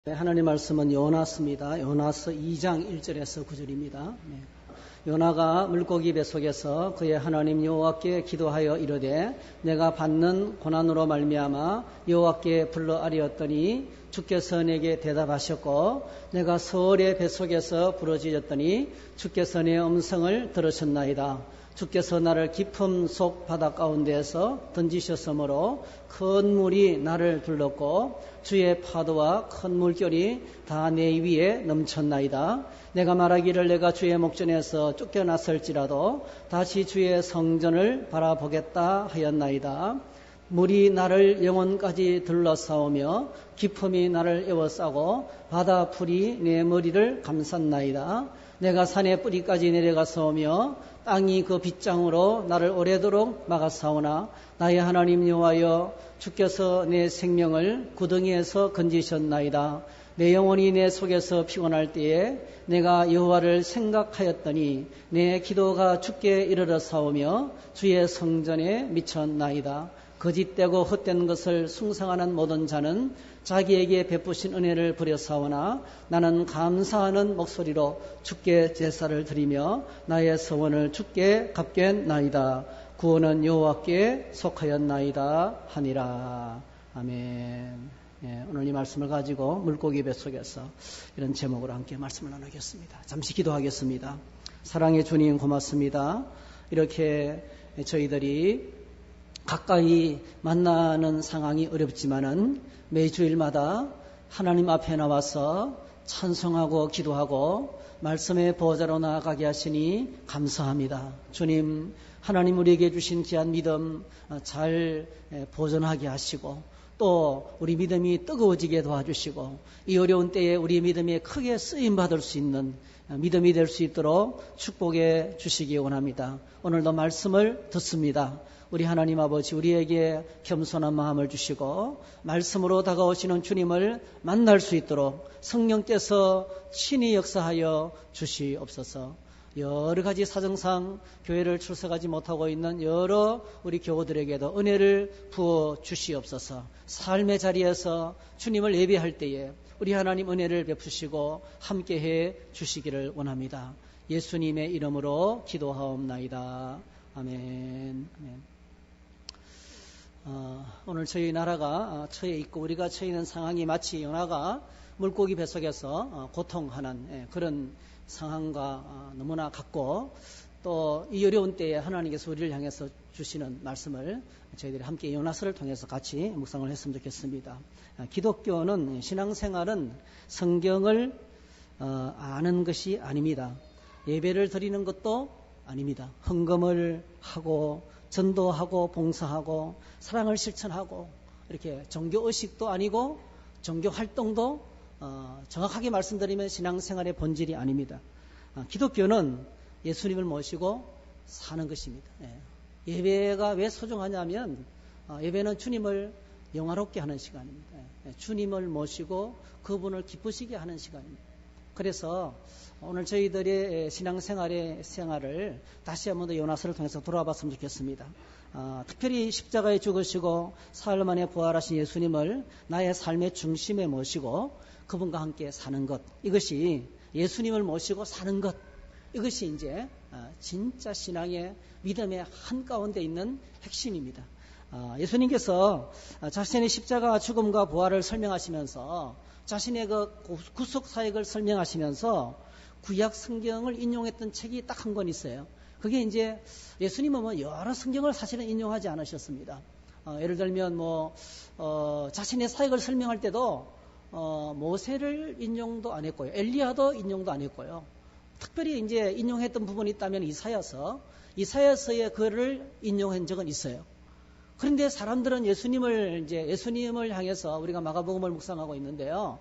네, 하나님 말씀은 요나서입니다. 요나서 2장 1절에서 9절입니다. 요나가 물고기 뱃속에서 그의 하나님 여호와께 기도하여 이르되 내가 받는 고난으로 말미암아 여호와께 불러 아뢰었더니 주께서 내게 대답하셨고 내가 서울의 뱃속에서 부르짖었더니 주께서 내 음성을 들으셨나이다. 주께서 나를 깊음 속 바다 가운데에서 던지셨으므로 큰 물이 나를 둘렀고 주의 파도와 큰 물결이 다 내 위에 넘쳤나이다. 내가 말하기를 내가 주의 목전에서 쫓겨났을지라도 다시 주의 성전을 바라보겠다 하였나이다. 물이 나를 영혼까지 둘러싸우며 깊음이 나를 에워싸고 바다 풀이 내 머리를 감쌌나이다. 내가 산의 뿌리까지 내려가서오며 땅이 그 빗장으로 나를 오래도록 막아싸우나 나의 하나님 여호와여 주께서 내 생명을 구덩이에서 건지셨나이다. 내 영혼이 내 속에서 피곤할 때에 내가 여호와를 생각하였더니 내 기도가 주께 이르러사오며 주의 성전에 미쳤나이다. 거짓되고 헛된 것을 숭상하는 모든 자는 자기에게 베푸신 은혜를 버려사오나 나는 감사하는 목소리로 주께 제사를 드리며 나의 서원을 주께 갚겠나이다. 구원은 여호와께 속하였나이다 하니라. 아멘. 오늘 이 말씀을 가지고 물고기 뱃속에서 이런 제목으로 함께 말씀을 나누겠습니다. 잠시 기도하겠습니다. 사랑의 주님 고맙습니다. 이렇게 저희들이 가까이 만나는 상황이 어렵지만은 매주일마다 하나님 앞에 나와서 찬송하고 기도하고 말씀의 보좌로 나아가게 하시니 감사합니다. 주님, 하나님 우리에게 주신 귀한 믿음 잘 보존하게 하시고 또 우리 믿음이 뜨거워지게 도와주시고 이 어려운 때에 우리 믿음이 크게 쓰임받을 수 있는 믿음이 될 수 있도록 축복해 주시기 원합니다. 오늘도 말씀을 듣습니다. 우리 하나님 아버지 우리에게 겸손한 마음을 주시고 말씀으로 다가오시는 주님을 만날 수 있도록 성령께서 친히 역사하여 주시옵소서. 여러 가지 사정상 교회를 출석하지 못하고 있는 여러 우리 교우들에게도 은혜를 부어 주시옵소서. 삶의 자리에서 주님을 예배할 때에 우리 하나님 은혜를 베푸시고 함께해 주시기를 원합니다. 예수님의 이름으로 기도하옵나이다. 아멘. 아멘. 오늘 저희 나라가 처해 있고 우리가 처해 있는 상황이 마치 요나가 물고기 뱃속에서 고통하는 그런 상황과 너무나 같고 또 이 어려운 때에 하나님께서 우리를 향해서 주시는 말씀을 저희들이 함께 요나서를 통해서 같이 묵상을 했으면 좋겠습니다. 기독교는 신앙생활은 성경을 아는 것이 아닙니다. 예배를 드리는 것도 아닙니다. 헌금을 하고 전도하고 봉사하고 사랑을 실천하고 이렇게 종교의식도 아니고 종교활동도 정확하게 말씀드리면 신앙생활의 본질이 아닙니다. 기독교는 예수님을 모시고 사는 것입니다. 예배가 왜 소중하냐면 예배는 주님을 영화롭게 하는 시간입니다. 주님을 모시고 그분을 기쁘시게 하는 시간입니다. 그래서 오늘 저희들의 신앙생활의 생활을 다시 한번 더 요나서를 통해서 돌아봤으면 좋겠습니다. 특별히 십자가에 죽으시고 사흘 만에 부활하신 예수님을 나의 삶의 중심에 모시고 그분과 함께 사는 것, 이것이 예수님을 모시고 사는 것, 이것이 이제 진짜 신앙의 믿음의 한가운데 있는 핵심입니다. 예수님께서 자신의 십자가 죽음과 부활을 설명하시면서 자신의 그 구속 사역을 설명하시면서 구약 성경을 인용했던 책이 딱 한 권 있어요. 그게 이제 예수님은 여러 성경을 사실은 인용하지 않으셨습니다. 예를 들면 자신의 사역을 설명할 때도 모세를 인용도 안 했고요. 엘리야도 인용도 안 했고요. 특별히 이제 인용했던 부분이 있다면 이사야서의 글을 인용한 적은 있어요. 그런데 사람들은 예수님을 향해서 우리가 마가복음을 묵상하고 있는데요.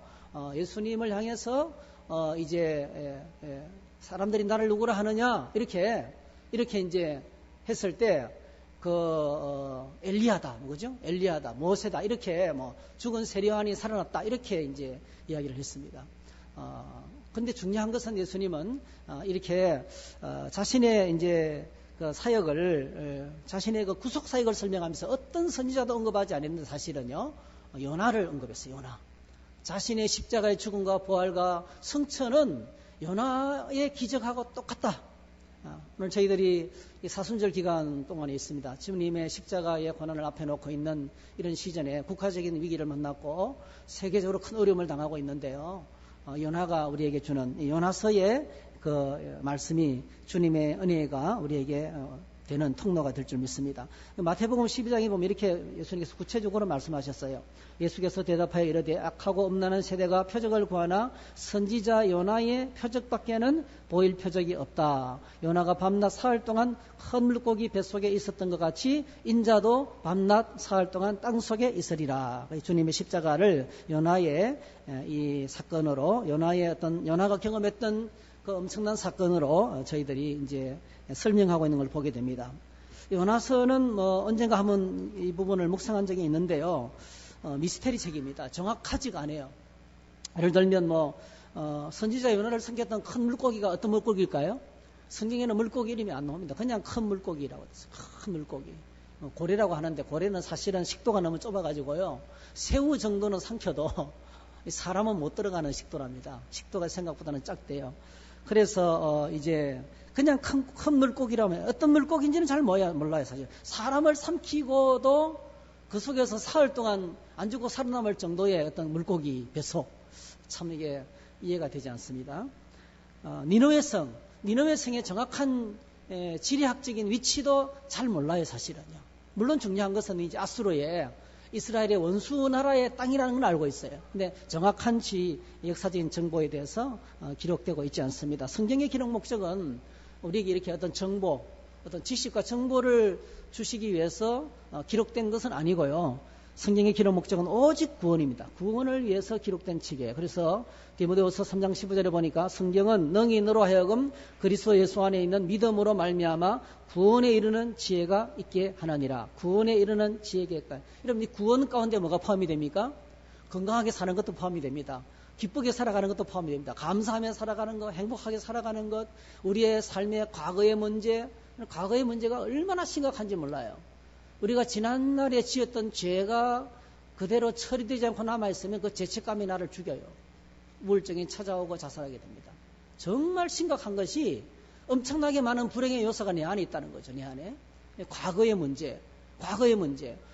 예수님을 향해서 사람들이 나를 누구라 하느냐 이렇게 이제 했을 때 엘리야다, 그죠? 엘리야다, 모세다 이렇게 죽은 세례요한이 살아났다 이렇게 이제 이야기를 했습니다. 근데 중요한 것은 예수님은 이렇게 자신의 이제 그 사역을 자신의 그 구속 사역을 설명하면서 어떤 선지자도 언급하지 않았는데 사실은요 요나를 언급했어요. 요나. 자신의 십자가의 죽음과 부활과 성천은 요나의 기적하고 똑같다. 오늘 저희들이 사순절 기간 동안에 있습니다. 주님의 십자가의 고난을 앞에 놓고 있는 이런 시즌에 국가적인 위기를 만났고 세계적으로 큰 어려움을 당하고 있는데요. 요나가 우리에게 주는 요나서의 그 말씀이 주님의 은혜가 우리에게 되는 통로가 될 줄 믿습니다. 마태복음 12장에 보면 이렇게 예수님께서 구체적으로 말씀하셨어요. 예수께서 대답하여 이르되 악하고 음란한 세대가 표적을 구하나 선지자 요나의 표적밖에는 보일 표적이 없다. 요나가 밤낮 사흘 동안 큰 물고기 뱃속에 있었던 것 같이 인자도 밤낮 사흘 동안 땅속에 있으리라. 주님의 십자가를 요나의 이 사건으로 요나가 경험했던 그 엄청난 사건으로 저희들이 이제 설명하고 있는 걸 보게 됩니다. 요나서는 언젠가 한번 이 부분을 묵상한 적이 있는데요. 미스테리 책입니다. 정확하지가 않아요. 예를 들면 선지자 요나를 섬겼던 큰 물고기가 어떤 물고기일까요? 성경에는 물고기 이름이 안 나옵니다. 그냥 큰 물고기라고 했어요. 큰 물고기. 고래라고 하는데 고래는 사실은 식도가 너무 좁아가지고요. 새우 정도는 삼켜도 사람은 못 들어가는 식도랍니다. 식도가 생각보다는 작대요. 그래서 이제 그냥 큰 물고기라면 어떤 물고기인지는 잘 몰라요. 사실 사람을 삼키고도 그 속에서 사흘 동안 안 죽고 살아남을 정도의 어떤 물고기 뱃속, 참 이게 이해가 되지 않습니다. 니느웨성의 정확한 지리학적인 위치도 잘 몰라요. 사실은요. 물론 중요한 것은 이제 아수르의 이스라엘의 원수 나라의 땅이라는 걸 알고 있어요. 근데 정확한 역사적인 정보에 대해서 기록되고 있지 않습니다. 성경의 기록 목적은 우리에게 이렇게 어떤 정보, 어떤 지식과 정보를 주시기 위해서 기록된 것은 아니고요. 성경의 기록 목적은 오직 구원입니다. 구원을 위해서 기록된 책이에요. 그래서 디모데후서 3장 15절에 보니까 성경은 능히 너로 하여금 그리스도 예수 안에 있는 믿음으로 말미암아 구원에 이르는 지혜가 있게 하나니라. 구원에 이르는 지혜가. 여러분, 이 구원 가운데 뭐가 포함이 됩니까? 건강하게 사는 것도 포함이 됩니다. 기쁘게 살아가는 것도 포함이 됩니다. 감사하며 살아가는 것, 행복하게 살아가는 것, 우리의 삶의 과거의 문제가 얼마나 심각한지 몰라요. 우리가 지난날에 지었던 죄가 그대로 처리되지 않고 남아있으면 그 죄책감이 나를 죽여요. 우울증이 찾아오고 자살하게 됩니다. 정말 심각한 것이 엄청나게 많은 불행의 요소가 내 안에 있다는 거죠. 내 안에. 과거의 문제,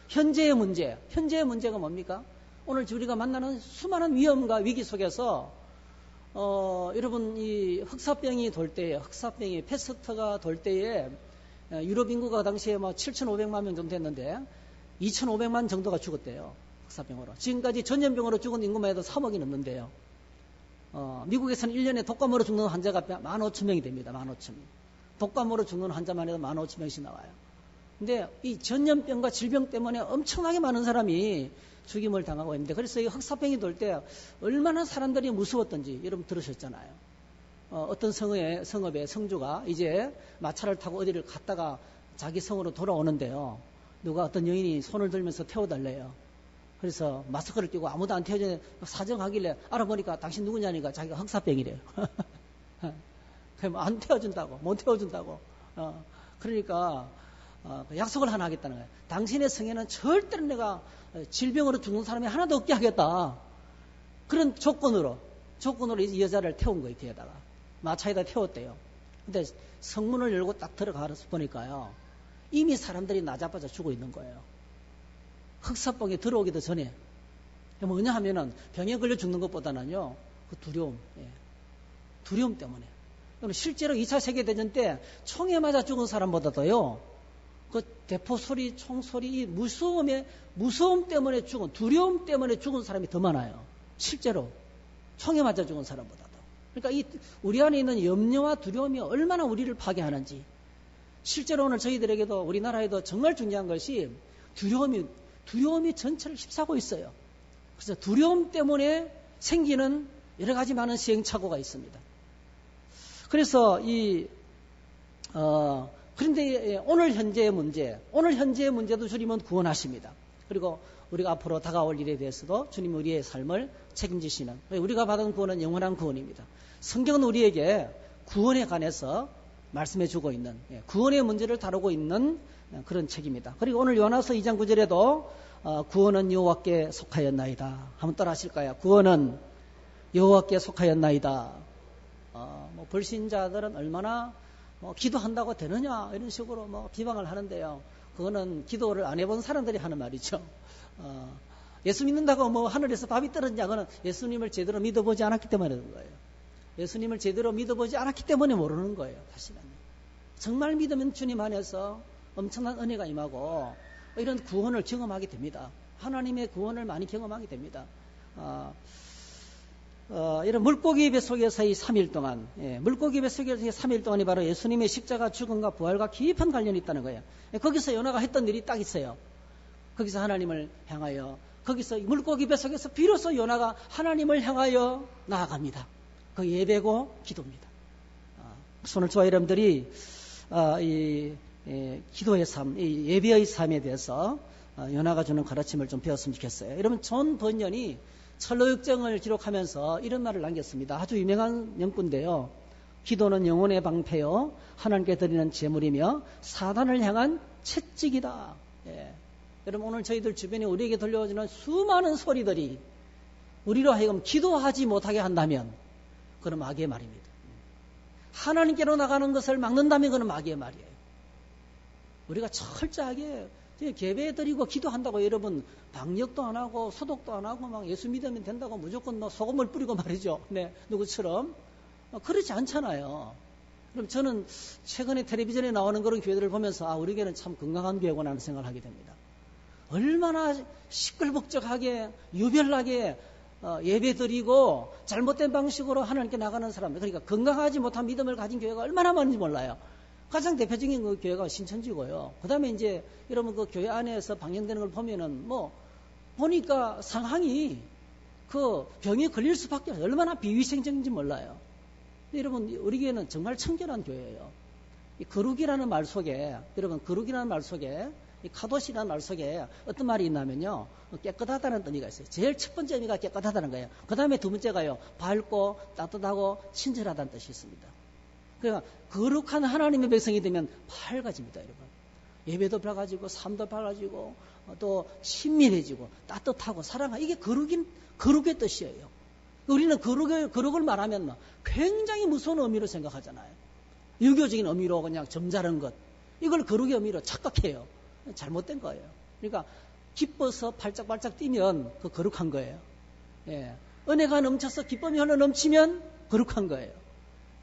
현재의 문제가 뭡니까? 오늘 우리가 만나는 수많은 위험과 위기 속에서 여러분 이 흑사병이 돌 때에 패스트가 돌 때에 유럽 인구가 당시에 7,500만 명 정도 됐는데 2,500만 정도가 죽었대요. 흑사병으로. 지금까지 전염병으로 죽은 인구만 해도 3억이 넘는데요. 미국에서는 1년에 독감으로 죽는 환자가 15,000명이 됩니다. 15,000명. 독감으로 죽는 환자만 해도 15,000명씩 나와요. 근데 이 전염병과 질병 때문에 엄청나게 많은 사람이 죽임을 당하고 있는데, 그래서 이 흑사병이 돌 때 얼마나 사람들이 무서웠던지 여러분 들으셨잖아요. 어떤 성읍의 성주가 이제 마차를 타고 어디를 갔다가 자기 성으로 돌아오는데요. 어떤 여인이 손을 들면서 태워달래요. 그래서 마스크를 끼고 아무도 안 태워주는 사정하길래 알아보니까 당신 누구냐니까 자기가 흑사병이래요. 그럼 안 태워준다고, 못 태워준다고. 그러니까 약속을 하나 하겠다는 거예요. 당신의 성에는 절대로 내가 질병으로 죽는 사람이 하나도 없게 하겠다. 그런 조건으로 이 여자를 태운 거예요. 뒤에다가 마차에다 태웠대요. 근데 성문을 열고 딱 들어가서 보니까요, 이미 사람들이 나자빠져 죽어 있는 거예요. 흑사병이 들어오기도 전에. 뭐냐 하면은 병에 걸려 죽는 것보다는요, 그 두려움 때문에. 실제로 2차 세계대전 때 총에 맞아 죽은 사람보다도요, 그 대포 소리, 총 소리, 이 무서움 때문에 죽은, 두려움 때문에 죽은 사람이 더 많아요. 실제로 총에 맞아 죽은 사람보다도. 그러니까 우리 안에 있는 염려와 두려움이 얼마나 우리를 파괴하는지. 실제로 오늘 저희들에게도 우리나라에도 정말 중요한 것이 두려움이 전체를 휩싸고 있어요. 그래서 두려움 때문에 생기는 여러 가지 많은 시행착오가 있습니다. 그래서 그런데 오늘 현재의 문제도 주님은 구원하십니다. 그리고 우리가 앞으로 다가올 일에 대해서도 주님이 우리의 삶을 책임지시는, 우리가 받은 구원은 영원한 구원입니다. 성경은 우리에게 구원에 관해서 말씀해 주고 있는, 구원의 문제를 다루고 있는 그런 책입니다. 그리고 오늘 요나서 2장 9절에도 구원은 여호와께 속하였나이다. 한번 따라 하실까요? 구원은 여호와께 속하였나이다. 불신자들은 얼마나 기도한다고 되느냐 이런 식으로 비방을 하는데요. 그거는 기도를 안 해본 사람들이 하는 말이죠. 예수 믿는다고 하늘에서 밥이 떨어지냐, 그거는 예수님을 제대로 믿어보지 않았기 때문에 그런 거예요. 예수님을 제대로 믿어보지 않았기 때문에 모르는 거예요. 사실은 정말 믿으면 주님 안에서 엄청난 은혜가 임하고 이런 구원을 경험하게 됩니다. 하나님의 구원을 많이 경험하게 됩니다. 이런 물고기 뱃속에서의 3일 동안, 물고기 뱃속에서의 3일 동안이 바로 예수님의 십자가 죽음과 부활과 깊은 관련이 있다는 거예요. 거기서 요나가 했던 일이 딱 있어요. 거기서 하나님을 향하여, 거기서 물고기 뱃속에서 비로소 요나가 하나님을 향하여 나아갑니다. 그 예배고 기도입니다. 오늘 저와 여러분들이 이 기도의 삶, 이 예배의 삶에 대해서 요나가 주는 가르침을 좀 배웠으면 좋겠어요. 여러분, 존 번연이 철로역정을 기록하면서 이런 말을 남겼습니다. 아주 유명한 연구인데요. 기도는 영혼의 방패요, 하나님께 드리는 제물이며 사단을 향한 채찍이다. 여러분, 오늘 저희들 주변에 우리에게 들려오는 수많은 소리들이 우리로 하여금 기도하지 못하게 한다면 그건 마귀의 말입니다. 하나님께로 나가는 것을 막는다면 그건 마귀의 말이에요. 우리가 철저하게 예배드리고 기도한다고 여러분 방역도 안 하고 소독도 안 하고 막 예수 믿으면 된다고 무조건 소금을 뿌리고 말이죠. 누구처럼 그렇지 않잖아요. 그럼 저는 최근에 텔레비전에 나오는 그런 교회들을 보면서 우리 교회는 참 건강한 교회구나 하는 생각을 하게 됩니다. 얼마나 시끌벅적하게 유별나게 예배드리고 잘못된 방식으로 하나님께 나가는 사람들, 그러니까 건강하지 못한 믿음을 가진 교회가 얼마나 많은지 몰라요. 가장 대표적인 그 교회가 신천지고요. 그 다음에 이제 여러분 그 교회 안에서 방영되는 걸 보면은 보니까 상황이 그 병에 걸릴 수밖에 없어요. 얼마나 비위생적인지 몰라요. 근데 여러분, 우리 교회는 정말 청결한 교회예요. 이 거룩이라는 말 속에, 여러분, 거룩이라는 말 속에, 이 카도시라는 말 속에 어떤 말이 있냐면요, 깨끗하다는 의미가 있어요. 제일 첫 번째 의미가 깨끗하다는 거예요. 그 다음에 두 번째가요, 밝고 따뜻하고 친절하다는 뜻이 있습니다. 그러니까 거룩한 하나님의 백성이 되면 밝아집니다, 여러분. 예배도 밝아지고 삶도 밝아지고 또 친밀해지고 따뜻하고 사랑하고, 이게 거룩의 뜻이에요. 우리는 거룩을 말하면 굉장히 무서운 의미로 생각하잖아요. 유교적인 의미로 그냥 점잖은 것, 이걸 거룩의 의미로 착각해요. 잘못된 거예요. 그러니까 기뻐서 발짝발짝 뛰면 그 거룩한 거예요. 은혜가 넘쳐서 기쁨이 흘러 넘치면 거룩한 거예요.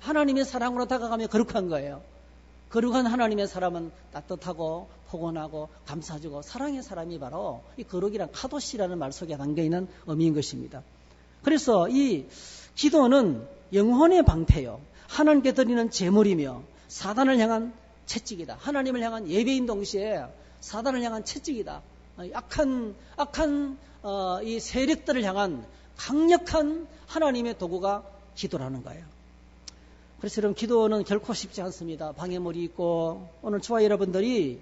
하나님의 사랑으로 다가가면 거룩한 거예요. 거룩한 하나님의 사람은 따뜻하고 포근하고 감싸주고 사랑의 사람이 바로 이 거룩이란 카도시라는 말 속에 담겨있는 의미인 것입니다. 그래서 이 기도는 영혼의 방패요, 하나님께 드리는 제물이며 사단을 향한 채찍이다. 하나님을 향한 예배인 동시에 사단을 향한 채찍이다. 악한 이 세력들을 향한 강력한 하나님의 도구가 기도라는 거예요. 그래서 여러분, 기도는 결코 쉽지 않습니다. 방해물이 있고, 오늘 저와 여러분들이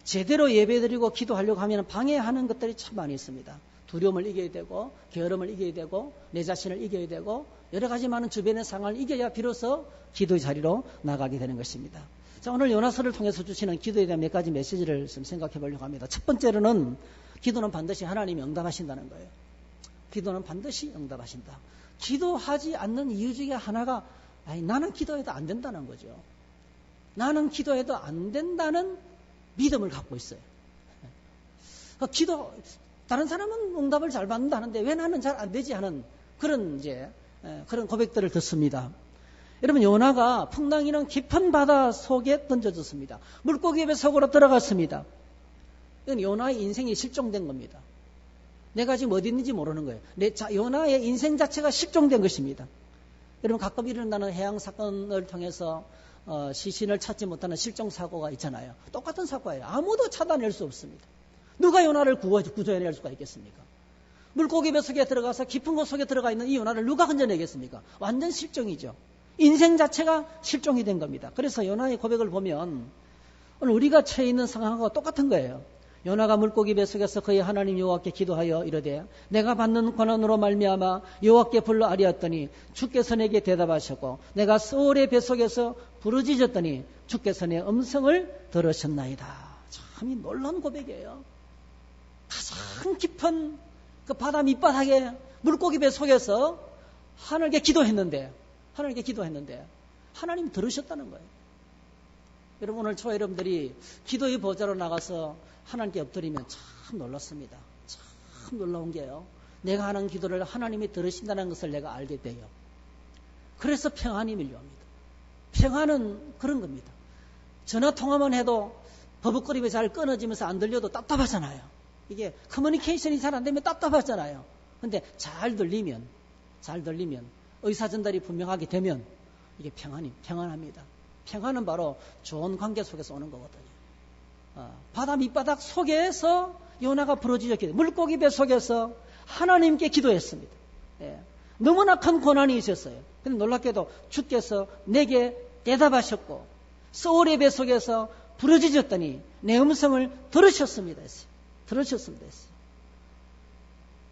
제대로 예배드리고 기도하려고 하면 방해하는 것들이 참 많이 있습니다. 두려움을 이겨야 되고, 게으름을 이겨야 되고, 내 자신을 이겨야 되고, 여러 가지 많은 주변의 상황을 이겨야 비로소 기도의 자리로 나가게 되는 것입니다. 자, 오늘 요나서를 통해서 주시는 기도에 대한 몇 가지 메시지를 좀 생각해 보려고 합니다. 첫 번째로는 기도는 반드시 하나님이 응답하신다는 거예요. 기도는 반드시 응답하신다. 기도하지 않는 이유 중에 하나가 나는 기도해도 안 된다는 거죠. 나는 기도해도 안 된다는 믿음을 갖고 있어요. 다른 사람은 응답을 잘 받는다는데 왜 나는 잘 안 되지 하는 그런 고백들을 듣습니다. 여러분, 요나가 풍랑이는 깊은 바다 속에 던져졌습니다. 물고기 배 속으로 들어갔습니다. 이건 요나의 인생이 실종된 겁니다. 내가 지금 어디 있는지 모르는 거예요. 요나의 인생 자체가 실종된 것입니다. 여러분, 가끔 일어나는 해양 사건을 통해서 시신을 찾지 못하는 실종 사고가 있잖아요. 똑같은 사고예요. 아무도 찾아낼 수 없습니다. 누가 요나를 구조해낼 수가 있겠습니까? 물고기 배 속에 들어가서 깊은 곳 속에 들어가 있는 이 요나를 누가 건져내겠습니까? 완전 실종이죠. 인생 자체가 실종이 된 겁니다. 그래서 요나의 고백을 보면 오늘 우리가 처해 있는 상황과 똑같은 거예요. 요나가 물고기 배 속에서 그의 하나님 여호와께 기도하여 이르되 내가 받는 고난으로 말미암아 여호와께 불러 아뢰었더니 주께서 내게 대답하셨고 내가 스올의 배 속에서 부르짖었더니 주께서 내 음성을 들으셨나이다. 참 놀라운 고백이에요. 가장 깊은 그 바다 밑바닥에 물고기 배 속에서 하나님께 기도했는데 하나님 들으셨다는 거예요. 여러분, 오늘 저와 여러분들이 기도의 보좌로 나가서 하나님께 엎드리면 참 놀랐습니다. 참 놀라운 게요, 내가 하는 기도를 하나님이 들으신다는 것을 내가 알게 돼요. 그래서 평안이 밀려옵니다. 평안은 그런 겁니다. 전화 통화만 해도 버벅거리며 잘 끊어지면서 안 들려도 답답하잖아요. 이게 커뮤니케이션이 잘 안 되면 답답하잖아요. 근데 잘 들리면 의사 전달이 분명하게 되면 이게 평안합니다. 평안은 바로 좋은 관계 속에서 오는 거거든요. 바다 밑바닥 속에서 요나가 부러지셨기 때문에 물고기 배 속에서 하나님께 기도했습니다. 예. 너무나 큰 고난이 있었어요. 근데 놀랍게도 주께서 내게 대답하셨고 소울의 배 속에서 부러지셨더니 내 음성을 들으셨습니다. 들으셨습니다.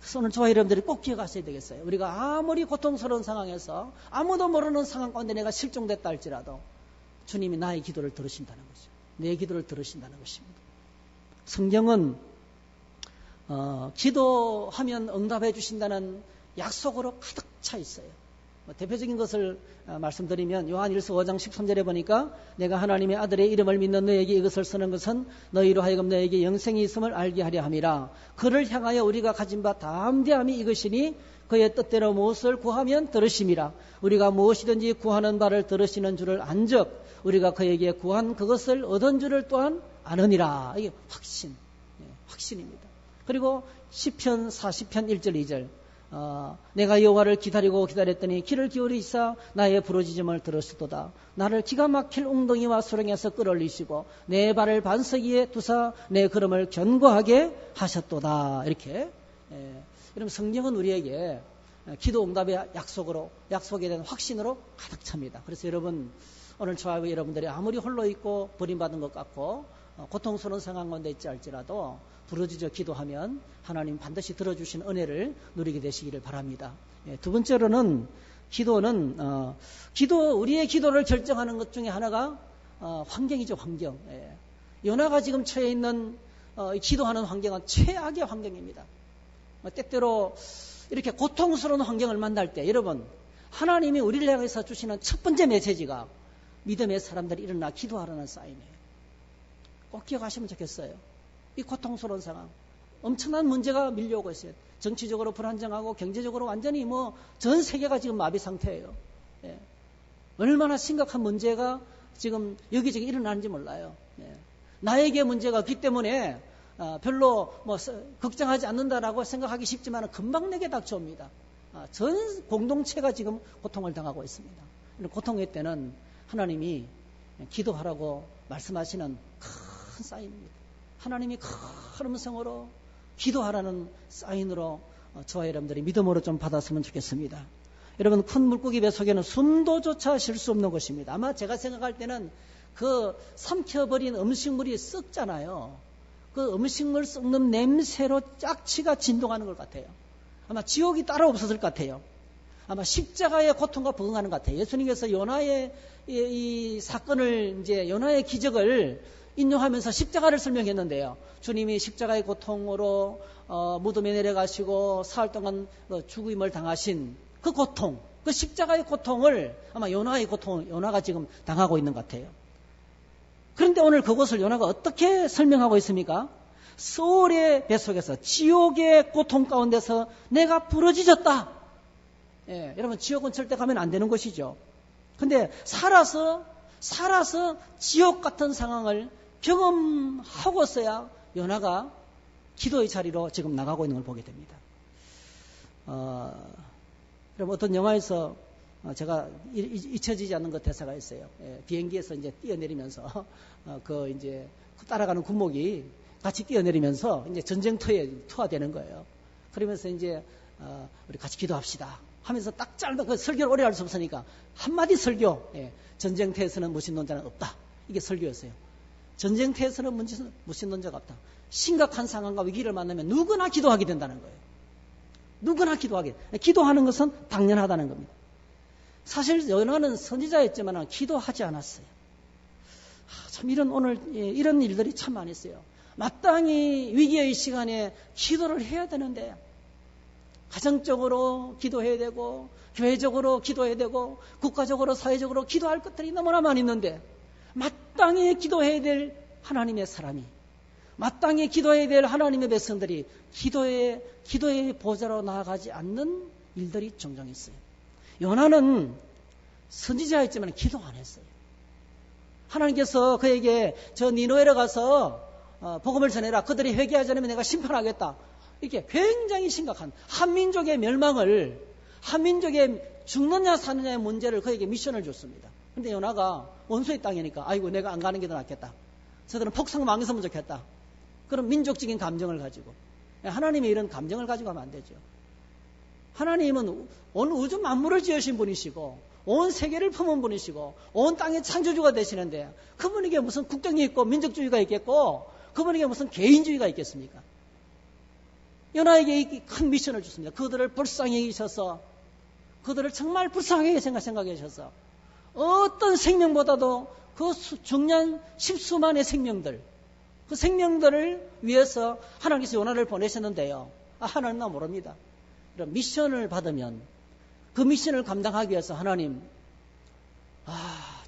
그래서 오늘 저와 여러분들이 꼭 기억하셔야 되겠어요. 우리가 아무리 고통스러운 상황에서 아무도 모르는 상황 가운데 내가 실종됐다 할지라도 주님이 나의 기도를 들으신다는 거죠. 내 기도를 들으신다는 것입니다. 성경은 기도하면 응답해 주신다는 약속으로 가득 차 있어요. 대표적인 것을 말씀드리면 요한일서 5장 13절에 보니까 내가 하나님의 아들의 이름을 믿는 너에게 이것을 쓰는 것은 너희로 하여금 너에게 영생이 있음을 알게 하려 함이라. 그를 향하여 우리가 가진 바 담대함이 이것이니 그의 뜻대로 무엇을 구하면 들으심이라. 우리가 무엇이든지 구하는 바를 들으시는 줄을 안즉 우리가 그에게 구한 그것을 얻은 줄을 또한 아느니라. 이게 확신입니다. 그리고 시편 40편 1절 2절 내가 여호와를 기다렸더니 귀를 기울이시사 나의 부르짖음을 들으시도다. 나를 기가 막힐 웅덩이와 수렁에서 끌어올리시고 내 발을 반석 위에 두사 내 걸음을 견고하게 하셨도다. 이렇게 여러분, 성경은 우리에게 기도 응답의 약속에 대한 확신으로 가득 찹니다. 그래서 여러분, 오늘 저와 여러분들이 아무리 홀로 있고 버림받은 것 같고 고통스러운 상황 가운데 있지 할지라도 부르짖어 기도하면 하나님 반드시 들어주신 은혜를 누리게 되시기를 바랍니다. 두 번째로는 우리의 기도를 결정하는 것 중에 하나가 환경이죠. 환경. 요나가 지금 처해 있는 기도하는 환경은 최악의 환경입니다. 때때로 이렇게 고통스러운 환경을 만날 때 여러분, 하나님이 우리를 향해서 주시는 첫 번째 메시지가 믿음의 사람들이 일어나 기도하라는 사인이에요. 꼭 기억하시면 좋겠어요. 이 고통스러운 상황, 엄청난 문제가 밀려오고 있어요. 정치적으로 불안정하고 경제적으로 완전히 전 세계가 지금 마비 상태예요. 얼마나 심각한 문제가 지금 여기저기 일어나는지 몰라요. 나에게 문제가 없기 때문에 별로 걱정하지 않는다라고 생각하기 쉽지만 금방 내게 닥쳐옵니다. 전 공동체가 지금 고통을 당하고 있습니다. 고통의 때는 하나님이 기도하라고 말씀하시는 큰 사인입니다. 하나님이 큰 음성으로 기도하라는 사인으로 저와 여러분들이 믿음으로 좀 받았으면 좋겠습니다. 여러분, 큰 물고기 배 속에는 숨도조차 쉴 수 없는 것입니다. 아마 제가 생각할 때는 그 삼켜버린 음식물이 썩잖아요. 그 음식물 썩는 냄새로 짝치가 진동하는 것 같아요. 아마 지옥이 따로 없었을 것 같아요. 아마 십자가의 고통과 부응하는 것 같아요. 예수님께서 요나의 이 사건을 요나의 기적을 인용하면서 십자가를 설명했는데요. 주님이 십자가의 고통으로 무덤에 내려가시고 사흘 동안 죽임을 당하신 그 고통, 그 십자가의 고통을 아마 요나가 지금 당하고 있는 것 같아요. 그런데 오늘 그것을 요나가 어떻게 설명하고 있습니까? 소울의 배 속에서 지옥의 고통 가운데서 내가 부러지졌다. 여러분, 지옥은 절대 가면 안 되는 것이죠. 근데 살아서 지옥 같은 상황을 경험하고서야 요나가 기도의 자리로 지금 나가고 있는 걸 보게 됩니다. 여러분, 어떤 영화에서 제가 잊혀지지 않는 그 대사가 있어요. 비행기에서 뛰어내리면서 따라가는 군목이 같이 뛰어내리면서 전쟁터에 투하되는 거예요. 그러면서 우리 같이 기도합시다 하면서 딱 짧은 그 설교를 오래 할 수 없으니까 한마디 설교. 전쟁터에서는 무신론자는 없다. 이게 설교였어요. 전쟁터에서는 무신론자가 없다. 심각한 상황과 위기를 만나면 누구나 기도하게 된다는 거예요. 누구나 기도하는 것은 당연하다는 겁니다. 사실 요나는 선지자였지만 기도하지 않았어요. 참 이런 일들이 참 많이 있어요. 마땅히 위기의 시간에 기도를 해야 되는데 가정적으로 기도해야 되고 교회적으로 기도해야 되고 국가적으로 사회적으로 기도할 것들이 너무나 많이 있는데 마땅히 기도해야 될 하나님의 사람이 마땅히 기도해야 될 하나님의 백성들이 기도의 보좌로 나아가지 않는 일들이 종종 있어요. 요나는 선지자였지만 기도 안 했어요. 하나님께서 그에게 저 니느웨로 가서 복음을 전해라. 그들이 회개하지 않으면 내가 심판하겠다. 이렇게 굉장히 심각한 한민족의 멸망을 한민족의 죽느냐 사느냐의 문제를 그에게 미션을 줬습니다. 그런데 요나가 원수의 땅이니까 아이고 내가 안 가는 게 더 낫겠다. 저들은 폭삭 망했으면 좋겠다. 그런 민족적인 감정을 가지고 하나님이 이런 감정을 가지고 하면 안 되죠. 하나님은 온 우주 만물을 지으신 분이시고 온 세계를 품은 분이시고 온 땅의 창조주가 되시는데 그분에게 무슨 국경이 있고 민족주의가 있겠고 그분에게 무슨 개인주의가 있겠습니까? 요나에게 이 큰 미션을 줬습니다. 그들을 불쌍히 여기셔서 그들을 정말 불쌍하게 생각해 주셔서 어떤 생명보다도 그 중요한 십수만의 생명들 그 생명들을 위해서 하나님께서 요나를 보내셨는데요. 하나님 나 모릅니다. 이런 미션을 받으면 그 미션을 감당하기 위해서 하나님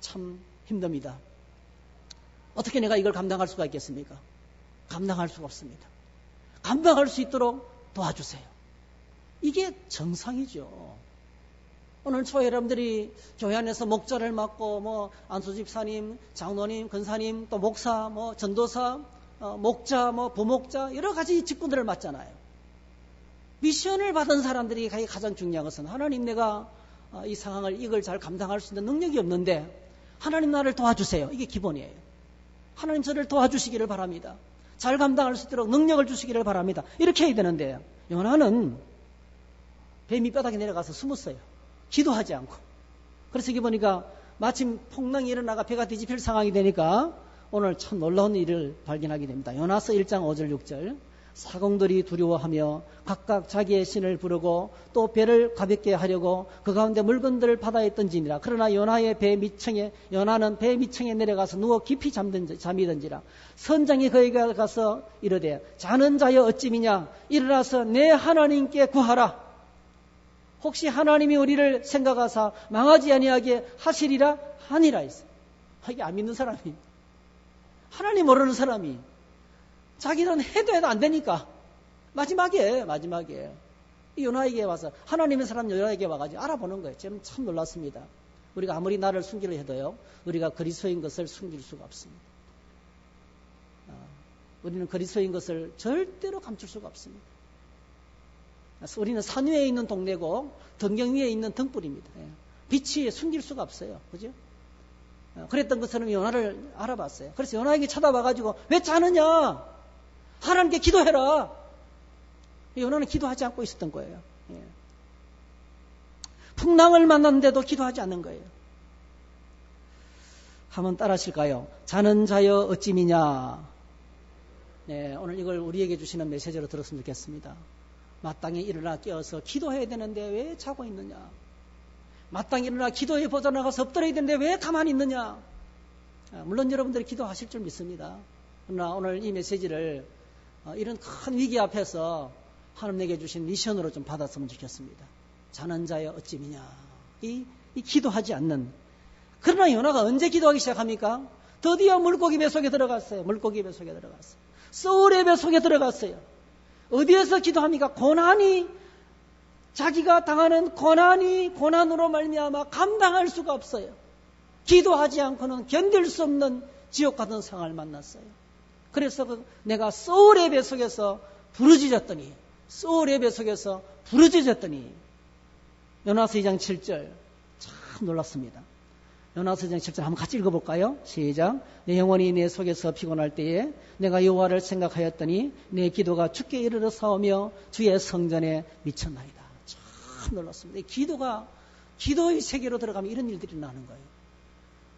참 힘듭니다. 어떻게 내가 이걸 감당할 수가 있겠습니까? 감당할 수가 없습니다. 감당할 수 있도록 도와주세요. 이게 정상이죠. 오늘 초에 여러분들이 교회 안에서 목자를 맡고 안수 집사님, 장로님, 권사님, 또 목사, 전도사, 목자, 부목자 여러 가지 직분들을 맡잖아요. 미션을 받은 사람들이 가장 중요한 것은 하나님 내가 이 상황을 이걸 잘 감당할 수 있는 능력이 없는데 하나님 나를 도와주세요. 이게 기본이에요. 하나님 저를 도와주시기를 바랍니다. 잘 감당할 수 있도록 능력을 주시기를 바랍니다. 이렇게 해야 되는데 요나는 배 밑바닥에 내려가서 숨었어요. 기도하지 않고. 그래서 이게 보니까 마침 풍랑이 일어나가 배가 뒤집힐 상황이 되니까 오늘 참 놀라운 일을 발견하게 됩니다. 요나서 1장 5절 6절 사공들이 두려워하며 각각 자기의 신을 부르고 또 배를 가볍게 하려고 그 가운데 물건들을 바다에 던지니라. 그러나 요나는 배 밑층에 내려가서 누워 깊이 잠이든지라. 선장이 그에게 가서 이르되 자는 자여 어찌미냐 일어나서 내 하나님께 구하라. 혹시 하나님이 우리를 생각하사 망하지 아니하게 하시리라 하니라 했어요. 이게 안 믿는 사람이 하나님 모르는 사람이 자기는 해도 안 되니까 마지막에 요나에게 와서 하나님의 사람 요나에게 와가지고 알아보는 거예요. 저는 참 놀랐습니다. 우리가 아무리 나를 숨기려 해도요 우리가 그리스도인 것을 숨길 수가 없습니다. 우리는 그리스도인 것을 절대로 감출 수가 없습니다. 우리는 산 위에 있는 동네고 등경 위에 있는 등불입니다. 빛이 숨길 수가 없어요. 그죠? 그랬던 것처럼 요나를 알아봤어요. 그래서 요나에게 쳐다봐가지고 왜 자느냐? 하나님께 기도해라. 요나는 기도하지 않고 있었던 거예요. 풍랑을 만났는데도 기도하지 않는 거예요. 한번 따라하실까요? 자는 자여 어찌미냐. 오늘 이걸 우리에게 주시는 메시지로 들었으면 좋겠습니다. 마땅히 일어나 깨어서 기도해야 되는데 왜 자고 있느냐. 마땅히 일어나 기도에 보좌 나가서 엎드려야 되는데 왜 가만히 있느냐. 물론 여러분들이 기도하실 줄 믿습니다. 그러나 오늘 이 메시지를 이런 큰 위기 앞에서 하나님에게 주신 미션으로 좀 받았으면 좋겠습니다. 자는 자여 어찌미냐. 이 기도하지 않는. 그러나 요나가 언제 기도하기 시작합니까? 드디어 물고기 배 속에 들어갔어요. 소울의 배 속에 들어갔어요. 어디에서 기도합니까? 자기가 당하는 고난으로 말미암아 감당할 수가 없어요. 기도하지 않고는 견딜 수 없는 지옥 같은 상황을 만났어요. 그래서 내가 소울의 배 속에서 부르짖었더니 요나서 2장 7절 참 놀랐습니다. 요나서 2장 7절 한번 같이 읽어볼까요? 시작. 내 영혼이 내 속에서 피곤할 때에 내가 여호와를 생각하였더니 내 기도가 주께 이르러 사오며 주의 성전에 미쳤나이다. 참 놀랐습니다. 기도의 세계로 들어가면 이런 일들이 나는 거예요.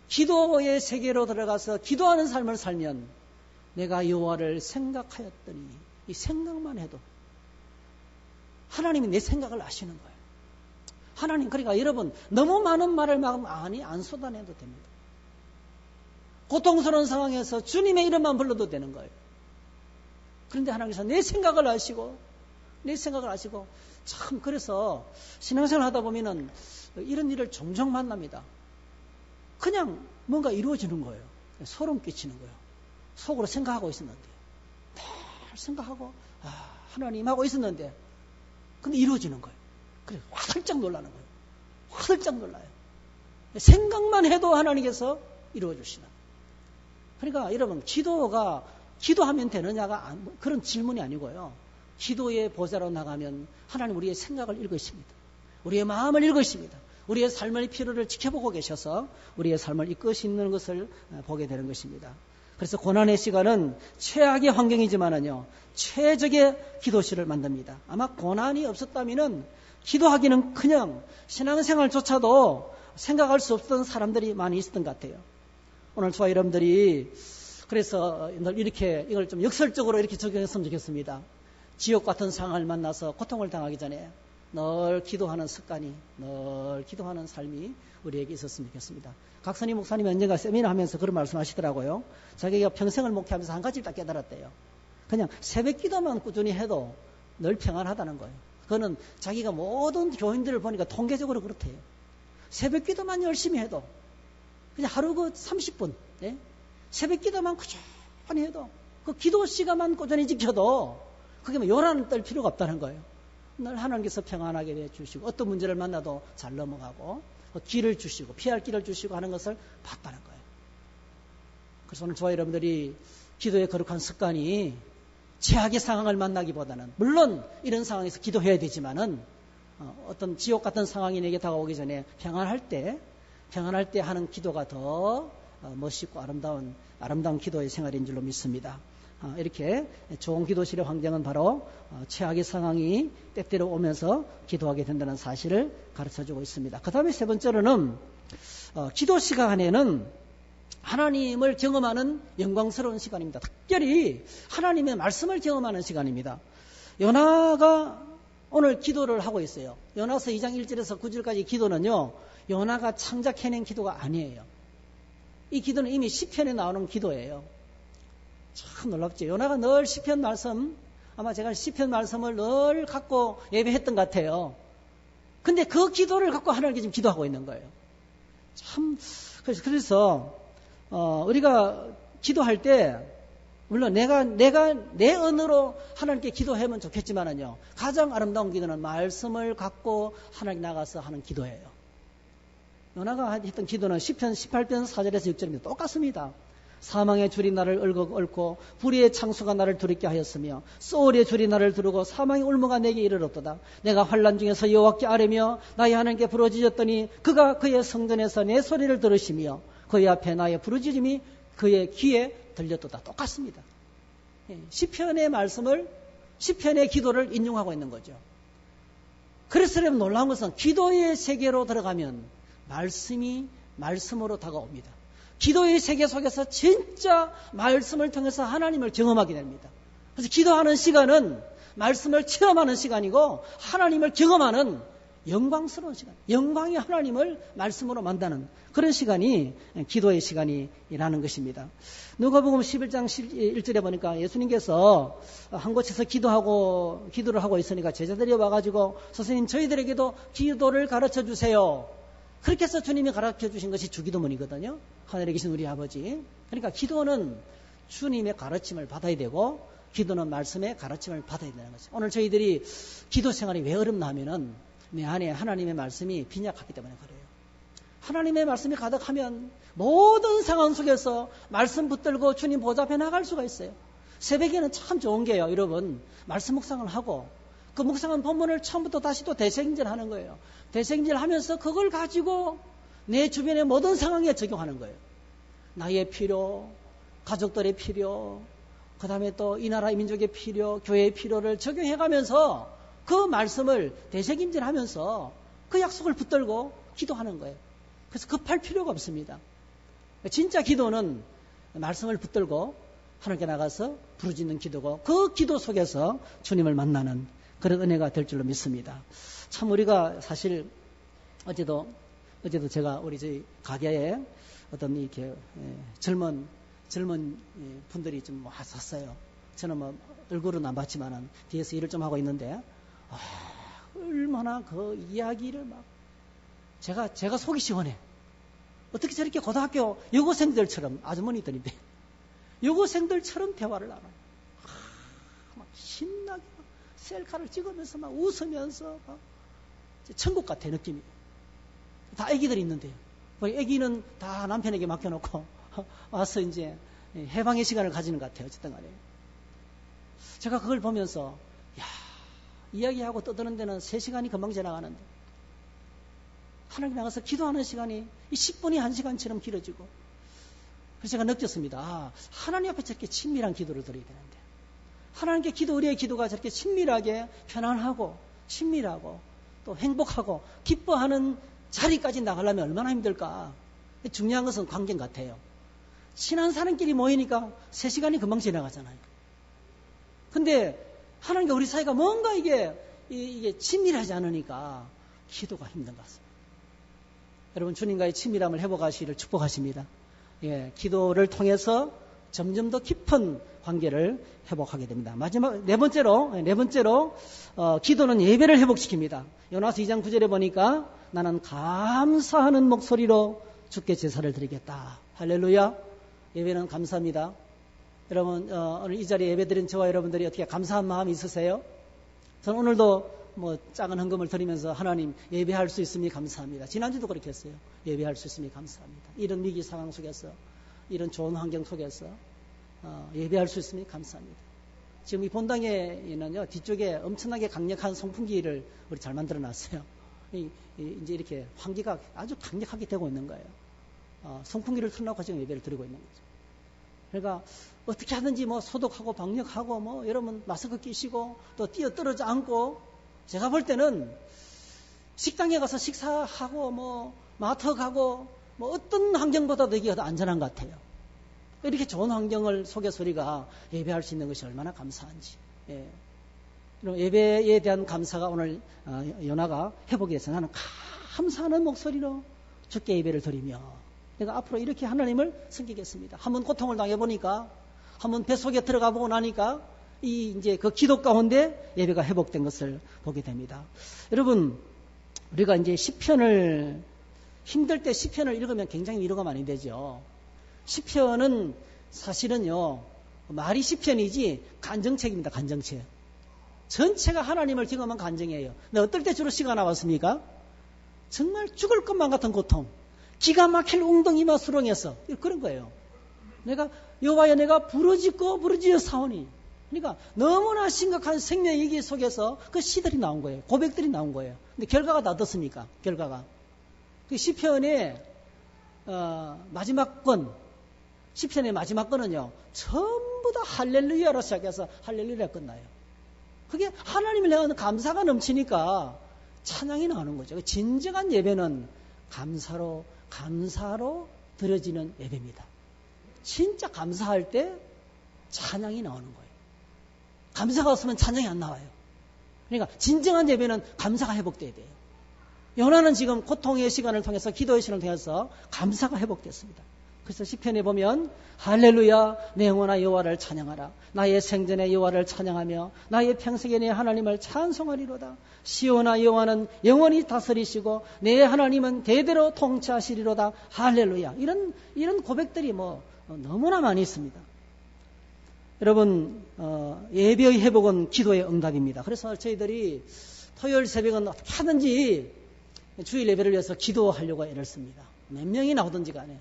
기도의 세계로 들어가서 기도하는 삶을 살면 내가 여호와를 생각하였더니 이 생각만 해도 하나님이 내 생각을 아시는 거예요. 하나님, 그러니까 여러분 너무 많은 말을 막 안 쏟아내도 됩니다. 고통스러운 상황에서 주님의 이름만 불러도 되는 거예요. 그런데 하나님께서 내 생각을 아시고 참 그래서 신앙생활 하다 보면은 이런 일을 종종 만납니다. 그냥 뭔가 이루어지는 거예요. 소름 끼치는 거예요. 속으로 생각하고 있었는데 늘 생각하고 하나님 하고 있었는데 근데 이루어지는 거예요. 그래서 화들짝 놀라는 거예요. 화들짝 놀라요. 생각만 해도 하나님께서 이루어주시는. 그러니까 여러분 기도하면 되느냐가 그런 질문이 아니고요. 기도의 보좌로 나가면 하나님 우리의 생각을 읽으십니다. 우리의 마음을 읽으십니다. 우리의 삶의 필요를 지켜보고 계셔서 우리의 삶을 이끄시는 것을 보게 되는 것입니다. 그래서 고난의 시간은 최악의 환경이지만은요, 최적의 기도실을 만듭니다. 아마 고난이 없었다면은 기도하기는 그냥 신앙생활조차도 생각할 수 없던 사람들이 많이 있었던 것 같아요. 오늘 저와 여러분들이 그래서 이렇게 이걸 좀 역설적으로 이렇게 적용했으면 좋겠습니다. 지옥 같은 상황을 만나서 고통을 당하기 전에 늘 기도하는 습관이, 늘 기도하는 삶이 우리에게 있었으면 좋겠습니다. 각선희 목사님이 언젠가 세미나 하면서 그런 말씀 하시더라고요. 자기가 평생을 목회하면서 한 가지를 딱 깨달았대요. 그냥 새벽 기도만 꾸준히 해도 늘 평안하다는 거예요. 그거는 자기가 모든 교인들을 보니까 통계적으로 그렇대요. 새벽 기도만 열심히 해도 그냥 하루 30분 새벽 기도만 꾸준히 해도 그 기도 시간만 꾸준히 지켜도 그게 뭐 요란을 떨 필요가 없다는 거예요. 늘 하나님께서 평안하게 해주시고 어떤 문제를 만나도 잘 넘어가고 길을 주시고 피할 길을 주시고 하는 것을 봤다는 거예요. 그래서 오늘 저와 여러분들이 기도의 거룩한 습관이 최악의 상황을 만나기보다는 물론 이런 상황에서 기도해야 되지만은 어떤 지옥 같은 상황이 내게 다가오기 전에 평안할 때 하는 기도가 더 멋있고 아름다운 기도의 생활인 줄로 믿습니다. 이렇게 좋은 기도실의 환경은 바로 최악의 상황이 때때로 오면서 기도하게 된다는 사실을 가르쳐주고 있습니다. 그 다음에 세 번째로는 기도 시간에는 하나님을 경험하는 영광스러운 시간입니다. 특별히 하나님의 말씀을 경험하는 시간입니다. 요나가 오늘 기도를 하고 있어요. 요나서 2장 1절에서 9절까지 기도는요, 요나가 창작해낸 기도가 아니에요. 이 기도는 이미 시편에 나오는 기도예요. 참 놀랍죠. 요나가 늘 시편 말씀, 아마 제가 시편 말씀을 늘 갖고 예배했던 것 같아요. 근데 그 기도를 갖고 하나님께 지금 기도하고 있는 거예요. 참, 그래서, 우리가 기도할 때, 물론 내가 내 언어로 하나님께 기도하면 좋겠지만은요, 가장 아름다운 기도는 말씀을 갖고 하나님 나가서 하는 기도예요. 요나가 했던 기도는 시편 18편 4절에서 6절입니다. 똑같습니다. 사망의 줄이 나를 얽고 불의의 창수가 나를 두렵게 하였으며 소울의 줄이 나를 두르고 사망의 울무가 내게 이르렀도다. 내가 환난 중에서 여호와께 아뢰며 나의 하나님께 부르짖었더니 그가 그의 성전에서 내 소리를 들으시며 그의 앞에 나의 부르짖음이 그의 귀에 들렸도다. 똑같습니다. 시편의 말씀을, 시편의 기도를 인용하고 있는 거죠. 그래서 여러분 놀라운 것은 기도의 세계로 들어가면 말씀으로 다가옵니다. 기도의 세계 속에서 진짜 말씀을 통해서 하나님을 경험하게 됩니다. 그래서 기도하는 시간은 말씀을 체험하는 시간이고 하나님을 경험하는 영광스러운 시간, 영광의 하나님을 말씀으로 만나는 그런 시간이 기도의 시간이라는 것입니다. 누가복음 11장 1절에 보니까 예수님께서 한 곳에서 기도를 하고 있으니까 제자들이 와가지고 선생님 저희들에게도 기도를 가르쳐 주세요. 그렇게 해서 주님이 가르쳐 주신 것이 주기도문이거든요. 하늘에 계신 우리 아버지. 그러니까 기도는 주님의 가르침을 받아야 되고 기도는 말씀의 가르침을 받아야 되는 거죠. 오늘 저희들이 기도 생활이 왜 어렵나 하면은 내 안에 하나님의 말씀이 빈약하기 때문에 그래요. 하나님의 말씀이 가득하면 모든 상황 속에서 말씀 붙들고 주님 보좌 앞에 나갈 수가 있어요. 새벽에는 참 좋은 게요. 여러분 말씀 묵상을 하고 그 묵상한 본문을 처음부터 다시 또 대생질하는 거예요. 대생질하면서 그걸 가지고 내 주변의 모든 상황에 적용하는 거예요. 나의 필요, 가족들의 필요, 그 다음에 또 이 나라 민족의 필요, 교회의 필요를 적용해가면서 그 말씀을 대책임질하면서 그 약속을 붙들고 기도하는 거예요. 그래서 급할 필요가 없습니다. 진짜 기도는 말씀을 붙들고 하나님께 나가서 부르짖는 기도고 그 기도 속에서 주님을 만나는 그런 은혜가 될 줄로 믿습니다. 참 우리가 사실 어제도 제가 우리 저희 가게에 어떤 이렇게 젊은 분들이 좀 왔었어요. 저는 뭐 얼굴은 안 봤지만은 뒤에서 일을 좀 하고 있는데 얼마나 그 이야기를 막 제가 속이 시원해. 어떻게 저렇게 고등학교 여고생들처럼 아주머니들인데 여고생들처럼 대화를 나눠요. 막 신나게 막 셀카를 찍으면서 막 웃으면서 막 천국 같아 느낌이. 다 애기들이 있는데요. 애기는 다 남편에게 맡겨놓고 와서 이제 해방의 시간을 가지는 것 같아요. 어쨌든 간에. 제가 그걸 보면서 이야기하고 떠드는 데는 3시간이 금방 지나가는데 하나님 나가서 기도하는 시간이 10분이 1시간처럼 길어지고 그래서 제가 느꼈습니다. 하나님 앞에 저렇게 친밀한 기도를 드려야 되는데 하나님께 우리의 기도가 저렇게 친밀하게 편안하고 친밀하고 또 행복하고 기뻐하는 자리까지 나가려면 얼마나 힘들까. 중요한 것은 관계 같아요. 친한 사람끼리 모이니까 3시간이 금방 지나가잖아요. 근데 하나님과 우리 사이가 뭔가 이게 친밀하지 않으니까 기도가 힘든 것 같습니다. 여러분 주님과의 친밀함을 회복하시기를 축복하십니다. 기도를 통해서 점점 더 깊은 관계를 회복하게 됩니다. 마지막 네 번째로 기도는 예배를 회복시킵니다. 요나서 2장 9절에 보니까 나는 감사하는 목소리로 주께 제사를 드리겠다. 할렐루야. 예배는 감사합니다. 여러분 오늘 이 자리에 예배드린 저와 여러분들이 어떻게 감사한 마음이 있으세요? 저는 오늘도 작은 헌금을 드리면서 하나님 예배할 수 있으니 감사합니다. 지난주도 그렇게 했어요. 예배할 수 있으니 감사합니다. 이런 위기 상황 속에서 이런 좋은 환경 속에서 예배할 수 있으니 감사합니다. 지금 이 본당에는요 뒤쪽에 엄청나게 강력한 송풍기를 우리 잘 만들어 놨어요. 이제 이렇게 환기가 아주 강력하게 되고 있는 거예요. 송풍기를 틀어놓고 지금 예배를 드리고 있는 거죠. 그러니까 어떻게 하든지 소독하고 방역하고 여러분 마스크 끼시고 또 뛰어떨어져 앉고 제가 볼 때는 식당에 가서 식사하고 마트 가고 어떤 환경보다도 이게 더 안전한 것 같아요. 이렇게 좋은 환경을 속에서 우리가 예배할 수 있는 것이 얼마나 감사한지. 예배에 대한 감사가 오늘 연화가 회복이 돼서 나는 감사하는 목소리로 주께 예배를 드리며 내가 앞으로 이렇게 하나님을 섬기겠습니다. 한번 고통을 당해보니까 한번 뱃속에 들어가 보고 나니까 이제 그 기도 가운데 예배가 회복된 것을 보게 됩니다. 여러분 우리가 이제 시편을 힘들 때 시편을 읽으면 굉장히 위로가 많이 되죠. 시편은 사실은요 말이 시편이지 간정책입니다. 간정책. 전체가 하나님을 경험한 간증이에요. 근데 어떨 때 주로 시가 나왔습니까? 정말 죽을 것만 같은 고통, 기가 막힐 웅덩이만 수렁에서 그런 거예요. 여호와여 내가 부르짖어 사오니. 그러니까 너무나 심각한 생명 위기 속에서 그 시들이 나온 거예요. 고백들이 나온 거예요. 근데 결과가 어떻습니까? 결과가 그 시편의 마지막 건, 시편의 마지막 건은요 전부 다 할렐루야로 시작해서 할렐루야 끝나요. 그게 하나님을 향하는 감사가 넘치니까 찬양이 나오는 거죠. 진정한 예배는 감사로 드려지는 예배입니다. 진짜 감사할 때 찬양이 나오는 거예요. 감사가 없으면 찬양이 안 나와요. 그러니까 진정한 예배는 감사가 회복돼야 돼요. 요나는 지금 고통의 시간을 통해서 기도의 시간을 통해서 감사가 회복됐습니다. 그래서 시편에 보면 할렐루야 내 영혼아 여호와를 찬양하라. 나의 생전에 여호와를 찬양하며 나의 평생에 내 하나님을 찬송하리로다. 시온아 여호와는 영원히 다스리시고 내 하나님은 대대로 통치하시리로다. 할렐루야. 이런 고백들이 너무나 많이 있습니다. 여러분 예배의 회복은 기도의 응답입니다. 그래서 저희들이 토요일 새벽은 어떻게 하든지 주일 예배를 위해서 기도하려고 애를 씁니다. 몇 명이 나오든지 간에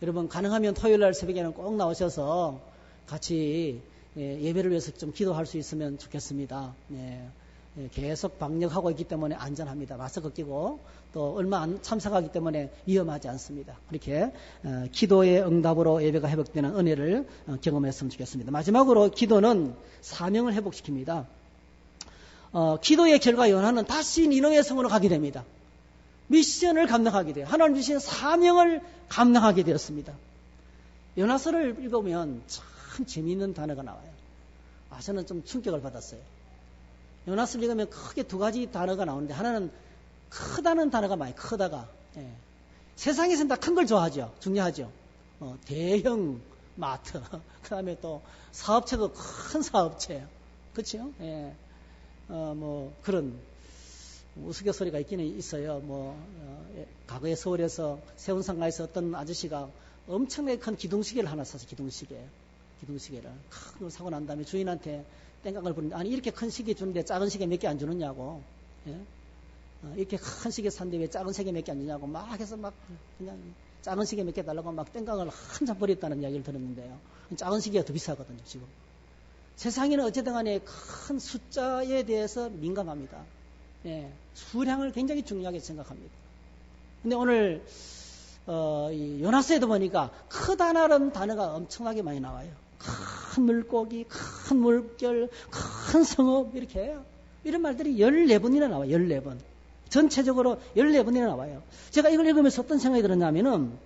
여러분 가능하면 토요일 날 새벽에는 꼭 나오셔서 같이 예배를 위해서 좀 기도할 수 있으면 좋겠습니다. 계속 방역하고 있기 때문에 안전합니다. 마스크 끼고 또 얼마 안 참석하기 때문에 위험하지 않습니다. 그렇게 기도의 응답으로 예배가 회복되는 은혜를 경험했으면 좋겠습니다. 마지막으로 기도는 사명을 회복시킵니다. 기도의 결과 연하는 다시 니느웨 성으로 가게 됩니다. 미션을 감당하게 돼요. 하나님 주신 사명을 감당하게 되었습니다. 요나서를 읽으면 참 재미있는 단어가 나와요. 저는 좀 충격을 받았어요. 요나서를 읽으면 크게 두 가지 단어가 나오는데 하나는 크다는 단어가 많이 크다가 세상에서는 다 큰 걸 좋아하죠. 중요하죠. 대형 마트, 그 다음에 또 사업체도 큰 사업체, 그렇죠? 예. 뭐 그런 우스갯소리가 있기는 있어요. 과거에 서울에서 세운상가에서 어떤 아저씨가 엄청나게 큰 기둥시계를 하나 사서 기둥시계를 큰 걸 사고 난 다음에 주인한테 땡깡을 부르는데, 아니 이렇게 큰 시계 주는데 작은 시계 몇 개 안 주느냐고. 예? 이렇게 큰 시계 샀는데 왜 작은 시계 몇 개 안 주냐고 막 해서 막 그냥 작은 시계 몇 개 달라고 막 땡깡을 한참 버렸다는 이야기를 들었는데요. 작은 시계가 더 비싸거든요, 지금. 세상에는 어쨌든 간에 큰 숫자에 대해서 민감합니다. 예, 수량을 굉장히 중요하게 생각합니다. 근데 오늘 이 요나서에도 보니까 크다라는 단어가 엄청나게 많이 나와요. 큰 물고기, 큰 물결, 큰 성읍, 이렇게 이런 말들이 14번이나 나와요. 14번. 전체적으로 14번이나 나와요. 제가 이걸 읽으면서 어떤 생각이 들었냐면은,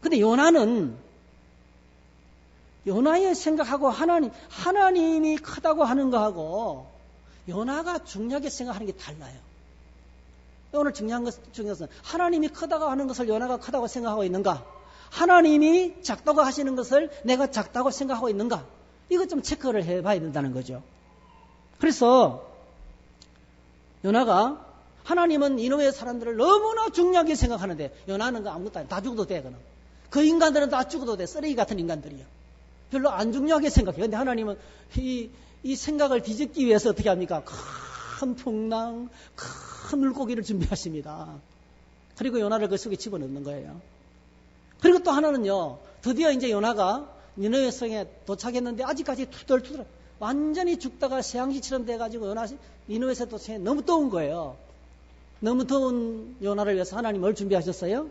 근데 요나는 요나의 생각하고 하나님이 크다고 하는 거하고 요나가 중요하게 생각하는 게 달라요. 오늘 중요한 것 중에서 하나님이 크다고 하는 것을 요나가 크다고 생각하고 있는가? 하나님이 작다고 하시는 것을 내가 작다고 생각하고 있는가? 이거 좀 체크를 해봐야 된다는 거죠. 그래서 요나가 하나님은 니느웨 사람들을 너무나 중요하게 생각하는데 요나는 그 아무것도 아니야. 다 죽어도 돼. 그 인간들은 다 죽어도 돼. 쓰레기 같은 인간들이야. 별로 안 중요하게 생각해요. 근데 하나님은 이 생각을 뒤집기 위해서 어떻게 합니까? 큰 풍랑, 큰 물고기를 준비하십니다. 그리고 요나를 그 속에 집어넣는 거예요. 그리고 또 하나는요, 드디어 이제 요나가 니느웨 성에 도착했는데 아직까지 투덜투덜 완전히 죽다가 새앙시처럼 돼가지고 니느웨 도성에 너무 더운 거예요. 너무 더운 요나를 위해서 하나님 뭘 준비하셨어요?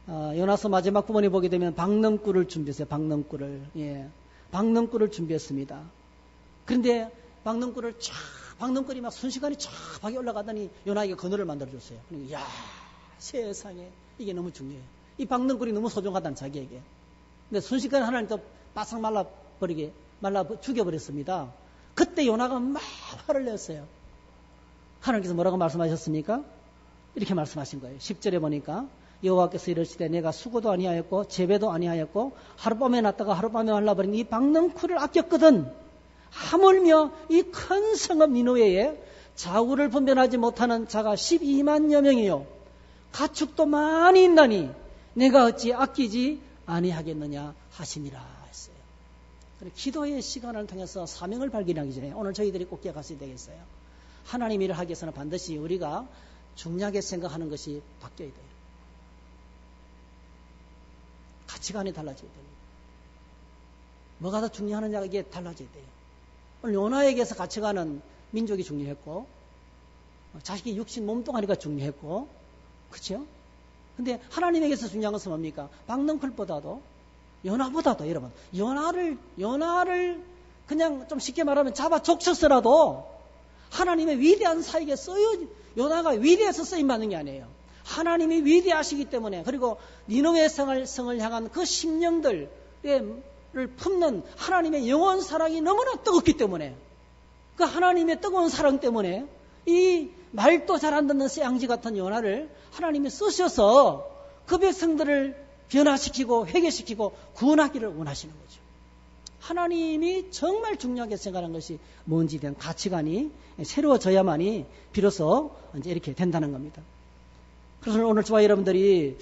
요나서 마지막 부분에 보게 되면 박넝쿨을 준비했어요. 박넝쿨을. 예. 박넝쿨을 준비했습니다. 그런데 박넝쿨이 막 순식간에 쫙 박이 올라가더니 요나에게 그늘을 만들어줬어요. 그러니까, 야, 세상에 이게 너무 중요해요. 이 박넝쿨이 너무 소중하다는 자기에게. 근데 순식간에 하나님 또 바싹 말라 죽여버렸습니다. 그때 요나가 막 화를 냈어요. 하나님께서 뭐라고 말씀하셨습니까? 이렇게 말씀하신 거예요. 10절에 보니까 여호와께서 이르시되 내가 수고도 아니하였고 재배도 아니하였고 하룻밤에 났다가 하룻밤에 말라버린 이 박넝쿨을 아꼈거든. 하물며 이 큰 성읍 니느웨에 자우를 분별하지 못하는 자가 12만여 명이요 가축도 많이 있나니 내가 어찌 아끼지 아니하겠느냐 하시니라 했어요. 기도의 시간을 통해서 사명을 발견하기 전에 오늘 저희들이 꼭 기억하셔야 되겠어요. 하나님 일을 하기 위해서는 반드시 우리가 중요하게 생각하는 것이 바뀌어야 돼요. 가치관이 달라져야 됩니다. 뭐가 더 중요하느냐가 이게 달라져야 돼요. 오늘 요나에게서 가치관은 민족이 중요했고 자식이 육신 몸뚱아리가 중요했고 그렇죠? 근데 하나님에게서 중요한 것은 뭡니까? 박넝쿨보다도 요나보다도 여러분 요나를 그냥 좀 쉽게 말하면 잡아 족쳤어라도 하나님의 위대한 사역에 요나가 위대해서 쓰임받는 게 아니에요. 하나님이 위대하시기 때문에 그리고 니느웨 성을 향한 그 심령들을 품는 하나님의 영원 사랑이 너무나 뜨겁기 때문에 그 하나님의 뜨거운 사랑 때문에 이 말도 잘 안 듣는 쇠양지 같은 요나를 하나님이 쓰셔서 그 백성들을 변화시키고 회개시키고 구원하기를 원하시는 거죠. 하나님이 정말 중요하게 생각하는 것이 뭔지 대한 가치관이 새로워져야만이 비로소 이제 이렇게 된다는 겁니다. 그래서 오늘 저와 여러분들이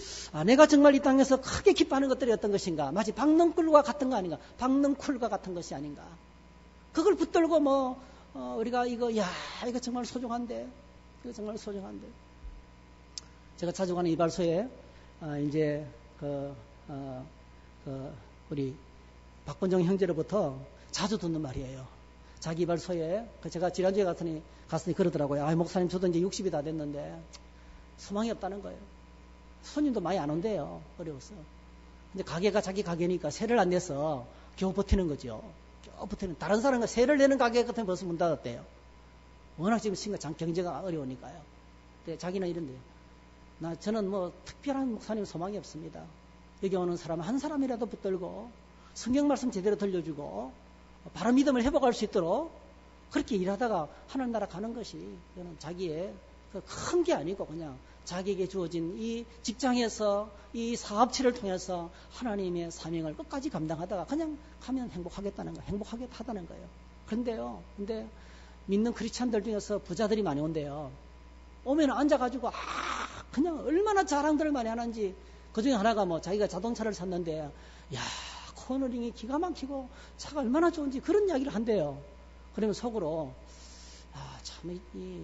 내가 정말 이 땅에서 크게 기뻐하는 것들이 어떤 것인가? 마치 박넝쿨과 같은 거 아닌가? 박넝쿨과 같은 것이 아닌가? 그걸 붙들고 우리가 이거 정말 소중한데, 이거 정말 소중한데. 제가 자주 가는 이발소에 이제 우리 박본정 형제로부터 자주 듣는 말이에요. 자기 이발소에 제가 지난주에 갔으니 그러더라고요. 목사님 저도 이제 60이 다 됐는데 소망이 없다는 거예요. 손님도 많이 안 온대요. 어려워서. 근데 가게가 자기 가게니까 세를 안 내서 겨우 버티는 거죠. 겨우 버티는. 다른 사람은 세를 내는 가게 같으면 벌써 문 닫았대요. 워낙 지금 경제가 어려우니까요. 근데 자기는 이런데요. 저는 특별한 목사님 소망이 없습니다. 여기 오는 사람 한 사람이라도 붙들고 성경 말씀 제대로 들려주고 바른 믿음을 회복할 수 있도록 그렇게 일하다가 하나님 나라 가는 것이 저는 자기의 큰 게 아니고 그냥 자기에게 주어진 이 직장에서 이 사업체를 통해서 하나님의 사명을 끝까지 감당하다가 그냥 가면 행복하겠다는 거예요. 행복하겠다는 거예요. 근데 믿는 크리스찬들 중에서 부자들이 많이 온대요. 오면 앉아가지고 그냥 얼마나 자랑들을 많이 하는지. 그 중에 하나가 뭐 자기가 자동차를 샀는데 야 코너링이 기가 막히고 차가 얼마나 좋은지 그런 이야기를 한대요. 그러면 속으로 참 이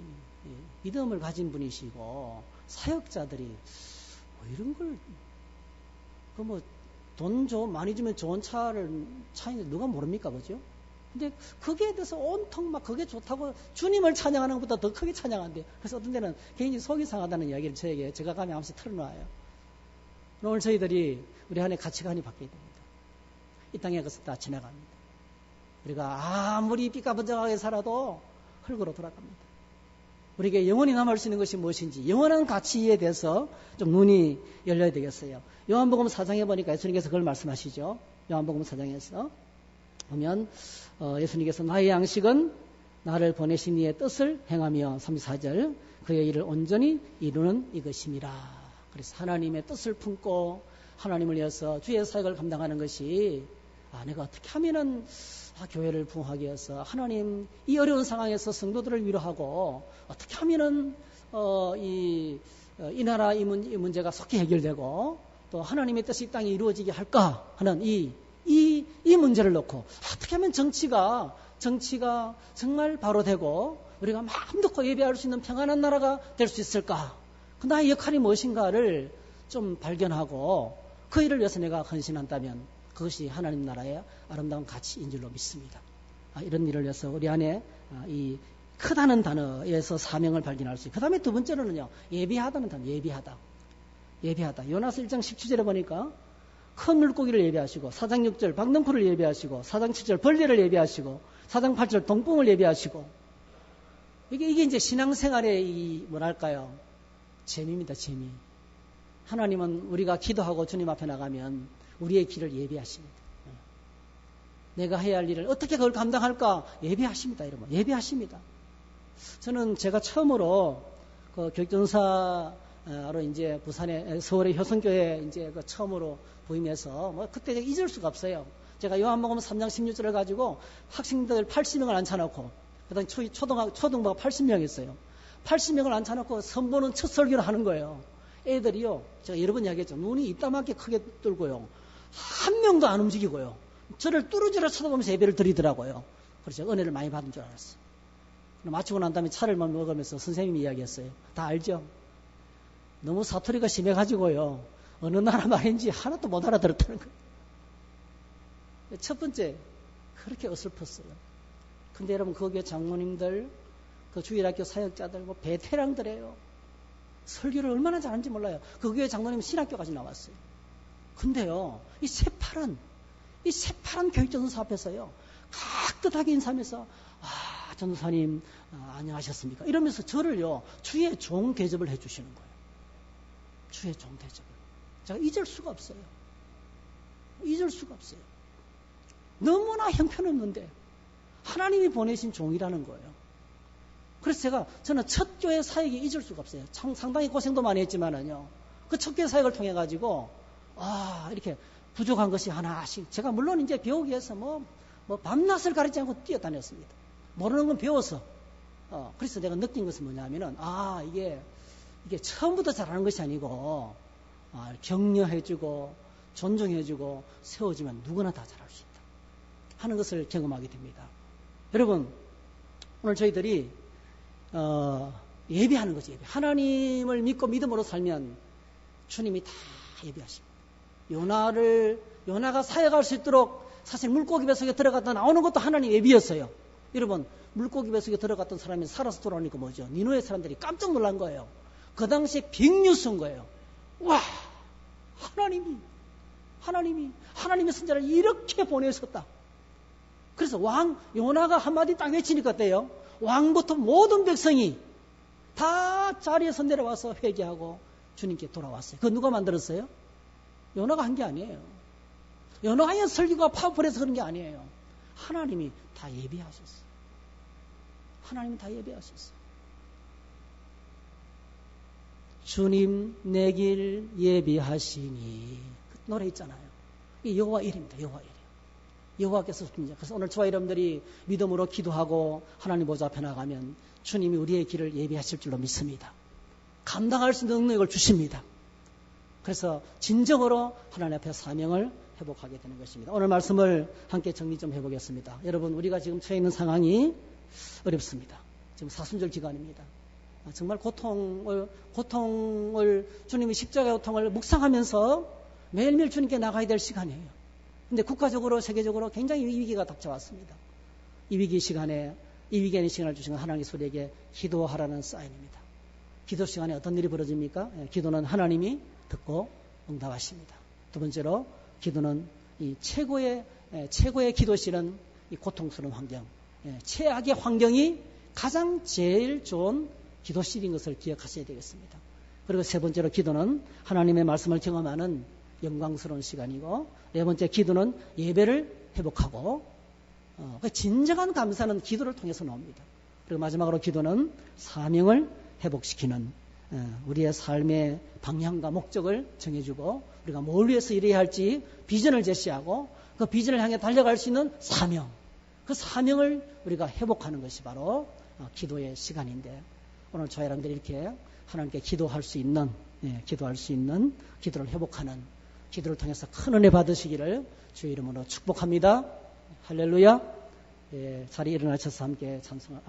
믿음을 가진 분이시고 사역자들이 이런 걸 그 뭐 돈 많이 주면 좋은 차인데 누가 모릅니까, 그죠? 근데 거기에 대해서 온통 막 그게 좋다고 주님을 찬양하는 것보다 더 크게 찬양한대요. 그래서 어떤 데는 굉장히 속이 상하다는 이야기를 저에게 제가 가면 한 번씩 털어놔요. 오늘 저희들이 우리 안에 가치관이 바뀌어야 됩니다. 이 땅에 그것을 다 지나갑니다. 우리가 아무리 삐까번쩍하게 살아도 흙으로 돌아갑니다. 우리에게 영원히 남을 수 있는 것이 무엇인지 영원한 가치에 대해서 좀 눈이 열려야 되겠어요. 요한복음 4장에 보니까 예수님께서 그걸 말씀하시죠. 요한복음 4장에서 보면 예수님께서 나의 양식은 나를 보내신 이의 뜻을 행하며 34절 그의 일을 온전히 이루는 이것입니다. 그래서 하나님의 뜻을 품고 하나님을 위해서 주의 사역을 감당하는 것이 내가 어떻게 하면은 교회를 부흥하기 위해서 하나님 이 어려운 상황에서 성도들을 위로하고 어떻게 하면은 이 나라 이 문제가 속히 해결되고 또 하나님의 뜻이 이 땅에 이루어지게 할까 하는 이 문제를 놓고 어떻게 하면 정치가 정말 바로 되고 우리가 마음 놓고 예배할 수 있는 평안한 나라가 될 수 있을까? 그 나의 역할이 무엇인가를 좀 발견하고 그 일을 위해서 내가 헌신한다면 그것이 하나님 나라의 아름다운 가치인 줄로 믿습니다. 이런 일을 위해서 우리 안에 이 크다는 단어에서 사명을 발견할 수 있고 그 다음에 두 번째로는요. 예비하다는 단어. 예비하다. 요나서 1장 17절에 보니까 큰 물고기를 예비하시고 4장 6절 박능포를 예비하시고 4장 7절 벌레를 예비하시고 4장 8절 동뽕을 예비하시고 이게 이제 신앙생활의 이 뭐랄까요. 재미입니다. 재미. 하나님은 우리가 기도하고 주님 앞에 나가면 우리의 길을 예비하십니다. 내가 해야 할 일을 어떻게 그걸 감당할까? 예비하십니다. 여러분. 예비하십니다. 저는 제가 처음으로 그 교육전사로 이제 부산의 서울의 효성교회 이제 그 처음으로 부임해서 뭐 그때 잊을 수가 없어요. 제가 요한복음 3장 16절을 가지고 학생들 80명을 앉혀놓고 그다음 초등부가 80명이었어요. 80명을 앉혀놓고 선보는 첫 설교를 하는 거예요. 애들이요. 제가 여러 번 이야기했죠. 눈이 이따만하게 크게 뚫고요. 한 명도 안 움직이고요. 저를 뚜루지라 쳐다보면서 예배를 드리더라고요. 그래서 은혜를 많이 받은 줄 알았어요. 마치고 난 다음에 차를 먹으면서 선생님이 이야기했어요. 다 알죠? 너무 사투리가 심해가지고요. 어느 나라 말인지 하나도 못 알아들었다는 거예요. 첫 번째, 그렇게 어설펐어요. 근데 여러분, 거기에 장모님들, 그 주일학교 사역자들, 뭐 베테랑들이에요. 설교를 얼마나 잘하는지 몰라요. 그 교회 장로님 신학교까지 나왔어요. 근데요, 이 새파란 교육전도사 앞에서요, 깍듯하게 인사하면서, 전도사님, 안녕하셨습니까? 이러면서 저를요, 주의 종 대접을 해주시는 거예요. 주의 종 대접을. 제가 잊을 수가 없어요. 너무나 형편없는데, 하나님이 보내신 종이라는 거예요. 그래서 저는 첫 교회 사역이 잊을 수가 없어요. 상당히 고생도 많이 했지만은요. 그 첫 교회 사역을 통해가지고, 이렇게 부족한 것이 하나씩. 제가 물론 이제 배우기 위해서 뭐 밤낮을 가리지 않고 뛰어다녔습니다. 모르는 건 배워서. 그래서 내가 느낀 것은 뭐냐면은, 이게 처음부터 잘하는 것이 아니고, 격려해주고, 존중해주고, 세워주면 누구나 다 잘할 수 있다. 하는 것을 경험하게 됩니다. 여러분, 오늘 저희들이 예비하는 거지. 하나님을 믿고 믿음으로 살면 주님이 다 예비하십니다. 요나가 사역할 수 있도록 사실 물고기 뱃속에 들어갔다 나오는 것도 하나님 예비였어요. 여러분, 물고기 뱃속에 들어갔던 사람이 살아서 돌아오니까 뭐죠? 니누의 사람들이 깜짝 놀란 거예요. 그 당시에 빅뉴스인 거예요. 와, 하나님의 선자를 이렇게 보내셨다. 그래서 요나가 한마디 딱 외치니까 어때요? 왕부터 모든 백성이 다 자리에서 내려와서 회개하고 주님께 돌아왔어요. 그거 누가 만들었어요? 요나가 한 게 아니에요. 요나의 설교가 파워풀해서 그런 게 아니에요. 하나님이 다 예비하셨어요. 주님 내 길 예비하시니 그 노래 있잖아요. 이 여호와 일입니다. 여호와 일. 여호와께서 주십니다. 그래서 오늘 저와 여러분들이 믿음으로 기도하고 하나님 보좌 앞에 나가면 주님이 우리의 길을 예비하실 줄로 믿습니다. 감당할 수 있는 능력을 주십니다. 그래서 진정으로 하나님 앞에 사명을 회복하게 되는 것입니다. 오늘 말씀을 함께 정리 좀 해보겠습니다. 여러분, 우리가 지금 처해 있는 상황이 어렵습니다. 지금 사순절 기간입니다. 정말 고통을 주님의 십자가의 고통을 묵상하면서 매일매일 주님께 나가야 될 시간이에요. 근데 국가적으로 세계적으로 굉장히 위기가 닥쳐왔습니다. 이 위기 시간에 이 위기의 시간을 주신 하나님의 소리에게 기도하라는 사인입니다. 기도 시간에 어떤 일이 벌어집니까? 기도는 하나님이 듣고 응답하십니다. 두 번째로 기도는 이 최고의 기도실은 이 고통스러운 환경, 최악의 환경이 가장 제일 좋은 기도실인 것을 기억하셔야 되겠습니다. 그리고 세 번째로 기도는 하나님의 말씀을 경험하는 영광스러운 시간이고, 네 번째 기도는 예배를 회복하고, 진정한 감사는 기도를 통해서 나옵니다. 그리고 마지막으로 기도는 사명을 회복시키는 우리의 삶의 방향과 목적을 정해주고 우리가 뭘 위해서 일해야 할지 비전을 제시하고 그 비전을 향해 달려갈 수 있는 사명, 그 사명을 우리가 회복하는 것이 바로 기도의 시간인데, 오늘 저희 여러분들이 이렇게 하나님께 기도할 수 있는 기도를 회복하는 기도를 통해서 큰 은혜 받으시기를 주의 이름으로 축복합니다. 할렐루야. 자리에 일어나셔서 함께 찬송하